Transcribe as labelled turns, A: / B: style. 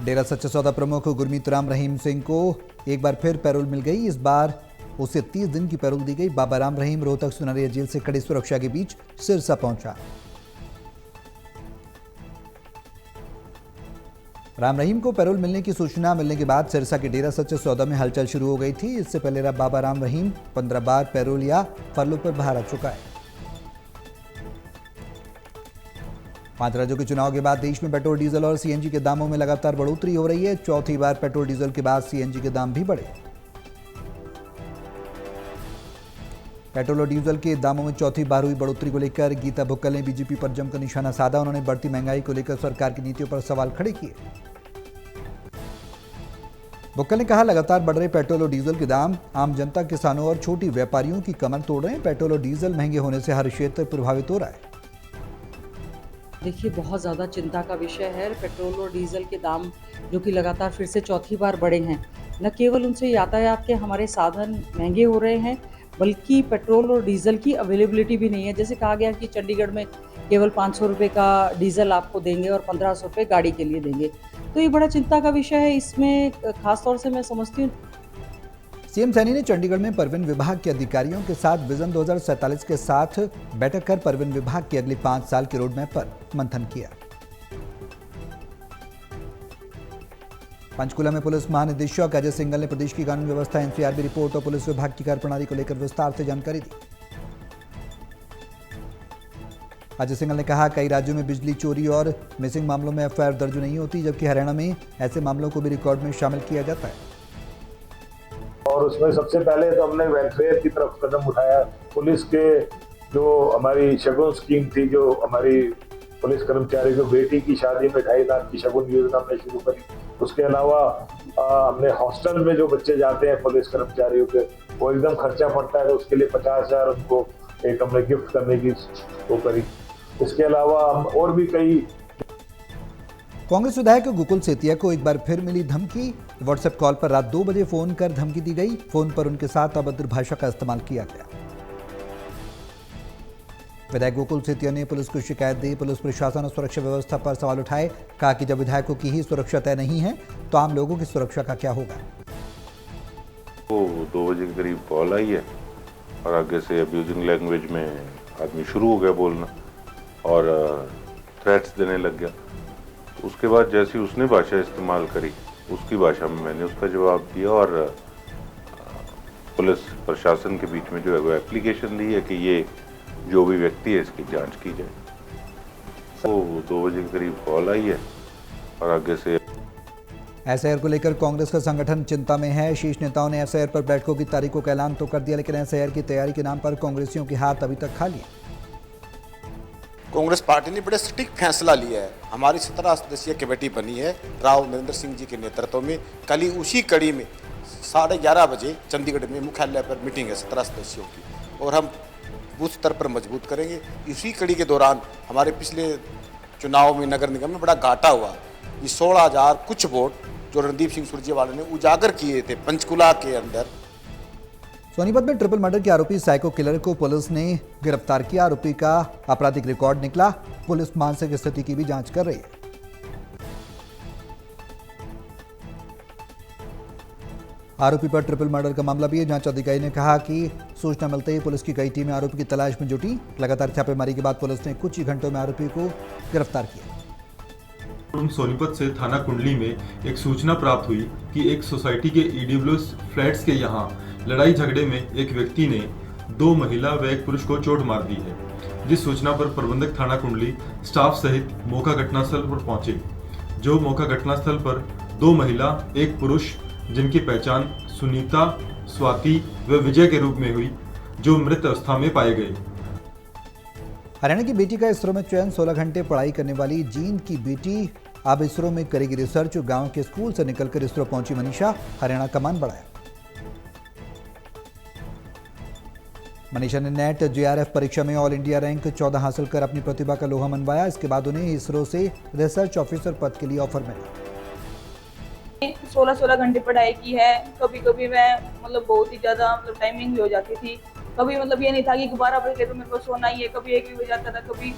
A: डेरा सच्चा सौदा प्रमुख गुरमीत राम रहीम सिंह को एक बार फिर पैरोल मिल गई। इस बार उसे 30 दिन की पैरोल दी गई। बाबा राम रहीम रोहतक सुनारिया जेल से कड़ी सुरक्षा के बीच सिरसा पहुंचा। राम रहीम को पैरोल मिलने की सूचना मिलने के बाद सिरसा के डेरा सच्चा सौदा में हलचल शुरू हो गई थी। इससे पहले बाबा राम रहीम 15 बार पैरोल या फरलों पर बाहर आ चुका है। 5 राज्यों के चुनाव के बाद देश में पेट्रोल डीजल और सीएनजी के दामों में लगातार बढ़ोतरी हो रही है। चौथी बार पेट्रोल डीजल के बाद सीएनजी के दाम भी बढ़े। पेट्रोल और डीजल के दामों में चौथी बार हुई बढ़ोतरी को लेकर गीता भुक्कल ने बीजेपी पर जमकर निशाना साधा। उन्होंने बढ़ती महंगाई को लेकर सरकार की नीतियों पर सवाल खड़े किए। भुक्कल ने कहा, लगातार बढ़ रहे पेट्रोल और डीजल के दाम आम जनता, किसानों और छोटी व्यापारियों की कमर तोड़ रहे हैं। पेट्रोल और डीजल महंगे होने से हर क्षेत्र प्रभावित हो रहा है।
B: देखिए, बहुत ज़्यादा चिंता का विषय है। पेट्रोल और डीजल के दाम जो कि लगातार फिर से चौथी बार बढ़े हैं। न केवल उनसे यातायात के हमारे साधन महंगे हो रहे हैं, बल्कि पेट्रोल और डीजल की अवेलेबिलिटी भी नहीं है। जैसे कहा गया कि चंडीगढ़ में केवल 500 रुपये का डीजल आपको देंगे और 1500 रुपये गाड़ी के लिए देंगे। तो ये बड़ा चिंता का विषय है। इसमें खासतौर से मैं समझती हूँ
A: सीएम सैनी ने चंडीगढ़ में परिवहन विभाग के अधिकारियों के साथ विजन 2047 के साथ बैठक कर परिवहन विभाग के अगले 5 साल के रोड मैप पर मंथन किया। पंचकुला में पुलिस महानिदेशक अजय सिंघल ने प्रदेश की कानून व्यवस्था, एनसीआरबी रिपोर्ट और पुलिस विभाग की कार्यप्रणाली को लेकर विस्तार से जानकारी दी। अजय सिंघल ने कहा, कई राज्यों में बिजली चोरी और मिसिंग मामलों में एफआईआर दर्ज नहीं होती, जबकि हरियाणा में ऐसे मामलों को भी रिकॉर्ड में शामिल किया जाता है।
C: और उसमें सबसे पहले तो हमने वेलफेयर की तरफ कदम उठाया। पुलिस के जो हमारी शगुन स्कीम थी, जो हमारी पुलिस कर्मचारी को बेटी की शादी में 2.5 लाख की शगुन योजना हमने शुरू करी। उसके अलावा हमने हॉस्टल में जो बच्चे जाते हैं पुलिस कर्मचारियों के, वो एकदम खर्चा पड़ता है, तो उसके लिए 50,000 उनको एक हमने गिफ्ट करने की वो करी। इसके अलावा हम और भी कई।
A: कांग्रेस विधायक गुकुल सेतिया को एक बार फिर मिली धमकी। व्हाट्सएप कॉल पर रात 2 बजे फोन कर धमकी दी गई। फोन पर उनके साथ अभद्र भाषा का इस्तेमाल किया गया। विधायक गुकुल सेतिया ने पुलिस को शिकायत दी। पुलिस प्रशासन और सुरक्षा व्यवस्था पर सवाल उठाए। कहा कि जब विधायकों की ही सुरक्षा तय नहीं है तो आम लोगों की सुरक्षा का क्या होगा।
D: वो 2 बजे के करीब कॉल आई है और आगे से अब्यूजिंग लैंग्वेज में आदमी शुरू हो गया बोलना और थ्रेट्स देने लग गया। उसके बाद जैसी उसने भाषा इस्तेमाल करी, उसकी भाषा में मैंने उसका जवाब दिया और पुलिस प्रशासन के बीच में जो है वो एप्लीकेशन दी है कि ये जो भी व्यक्ति है इसकी जांच की जाए। वो 2 बजे के करीब कॉल आई है और आगे से
A: एसआईआर को लेकर कांग्रेस का संगठन चिंता में है। शीर्ष नेताओं ने एसआईआर पर बैठकों की तारीखों का ऐलान तो कर दिया, लेकिन एसआईआर की तैयारी के नाम पर कांग्रेसियों के हाथ अभी तक खाली है।
E: कांग्रेस पार्टी ने बड़े सटीक फैसला लिया है। हमारी 17 सदस्यीय कमेटी बनी है राव नरेंद्र सिंह जी के नेतृत्व में। कल ही उसी कड़ी में 11:30 बजे चंडीगढ़ में मुख्यालय पर मीटिंग है 17 सदस्यों की, और हम बूथ स्तर पर मजबूत करेंगे। इसी कड़ी के दौरान हमारे पिछले चुनाव में नगर निगम में बड़ा घाटा हुआ। ये 16,000 कुछ वोट जो रणदीप सिंह सुरजेवाला ने उजागर किए थे पंचकुला के अंदर।
A: सोनीपत में ट्रिपल मर्डर के आरोपी साइको किलर को पुलिस ने गिरफ्तार किया। आरोपी का आपराधिक रिकॉर्ड निकला। पुलिस मानसिक स्थिति की भी जांच कर रही है। आरोपी पर ट्रिपल मर्डर का मामला भी है। जांच अधिकारी ने कहा कि सूचना मिलते ही पुलिस की कई टीमें आरोपी की तलाश में जुटी। लगातार छापेमारी के बाद पुलिस ने कुछ ही घंटों में आरोपी को गिरफ्तार किया।
F: सोनीपत से थाना कुंडली में एक सूचना प्राप्त हुई कि एक सोसाइटी के ईडब्ल्यूएस फ्लैट्स के यहाँ लड़ाई झगड़े में एक व्यक्ति ने 2 महिला व एक पुरुष को चोट मार दी है। जिस सूचना पर प्रबंधक थाना कुंडली स्टाफ सहित मौका घटनास्थल पर पहुंचे। जो मौका घटनास्थल पर 2 महिला एक पुरुष जिनकी पहचान सुनीता, स्वाति व विजय के रूप में हुई, जो मृत अवस्था में पाए गए।
A: हरियाणा की बेटी का इसरो में चयन। 16 घंटे पढ़ाई करने वाली जींद की बेटी अब इसरो में करेगी रिसर्च। गांव के स्कूल से निकलकर इसरो पहुंची मनीषा, हरियाणा का मान बढ़ाया। मनीषा ने नेट जेआरएफ परीक्षा में ऑल इंडिया रैंक 14 हासिल कर अपनी प्रतिभा का लोहा मनवाया। इसके बाद उन्हें इसरो से रिसर्च ऑफिसर पद के लिए ऑफर मिला।
G: 16 घंटे पढ़ाई की है। कभी कभी मैं बहुत ही ज्यादा टाइमिंग भी हो जाती थी। कभी ये नहीं था कि 12 बजे तो मेरे को सोना ही है। कभी 1 भी हो जाता था, कभी